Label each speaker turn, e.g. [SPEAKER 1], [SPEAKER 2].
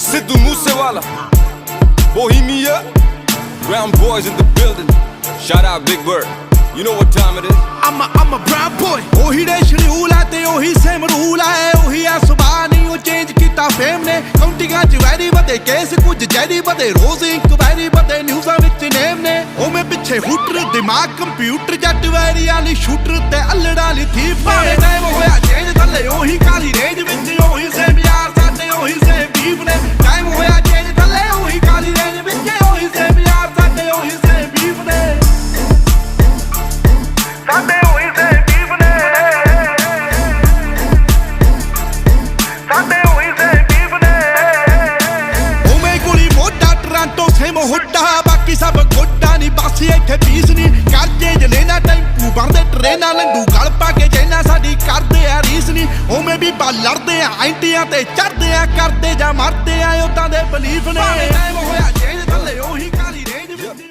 [SPEAKER 1] Sidhu Moosewala, Bohemia, Brown boys in the building. Shout out Big Bird. You know what time it is?
[SPEAKER 2] I'm a brown boy. ਉਹੀ ਦੇ schedule ਆ ਤੇ ਉਹੀ same rule ਆ ਉਹੀ ਆ ਸੁਭਾਅ ਨਹੀਂ ਉਹ ਚੇਂਜ ਕੀਤਾ ਫੇਮ ਨੇ ਕਾਉਂਟਿੰਗਾਂ ਚ ਵੈਰੀ ਵਧੇ ਕੇਸ ਕੁਝ ਜੈਰੀ ਵਧੇ ਰੋਜ਼ ਇਨਕੁਆਇਰੀ ਵਧੇ ਨਿਊਜ਼ਾਂ ਵਿੱਚ ਨੇਮ ਨੇ ਉਹ ਮੈਂ ਪਿੱਛੇ ਹੂਟਰ ਦਿਮਾਗ ਕੰਪਿਊਟਰ ਜੱਟ ਵੈਰੀ ਵਾਲੀ ਸ਼ੂਟਰ ਤੇ ਅਲੜਾ ਵਾਲੀ ਥੀਪ ਨੇ ਟਾਈਮ ਹੋਇਆ ਚੇਂਜ ਥੱਲੇ ਉਹੀ ਕਾਲੀ ਰੇਂਜ ਵਿੱਚ ਉਹੀ ਸੇਮ ਯਾਰ ਸਾਡੇ ਉਹੀ ਸੇਮ ਬੀਫ ਨੇ ਟਾਈਮ ਹੋਇਆ ਚੇਂਜ ਥੱਲੇ ਉਹੀ ਕਾਲੀ ਰੇਂਜ ਵਿੱਚ ਉਹੀ ਸੇਮ ਯਾਰ ਸਾਡੇ ਉਹੀ ਸੇਮ ਬੀਫ ਨੇ ਸਾਡੇ ਉਹੀ ਸੇਮ ਬੀਫ ਨੇ ਸਾਡੇ ਉਹੀ ਸੇਮ ਬੀਫ ਨੇ ਉਹ ਮੈਂ ਗੋਲੀ ਮੋਟਾ ਟਰਾਂਟੋ ਸੇਮ ਹੁੱਡਾ ਬਾਕੀ ਸਭ ਗੋਡਾ ਨਹੀਂ ਬਾਸੀ ਇੱਥੇ ਪੀਸ ਨਹੀਂ ਕਰਜੇ ਜਲੇਨਾ ਟੈਂਪੂ ਬਣਦੇ ਟ੍ਰੇਨਾਂ ਲੰਡੂ ਗਲ ਪਾ ਕੇ ਜੈਨਾ ਸਾਡੀ ਕਰਦੇ ਆ ਰੀਸ ਨਹੀਂ ਉਵੇਂ ਵੀ ਲੜਦੇ ਆ ਐਂਟੀਆਂ ਤੇ ਚੜਦੇ ਆ ਕਰਦੇ ਜਾਂ ਮਰਦੇ ਆ ਉਦਾਂ ਦੇ ਬਲੀਫ ਨੇ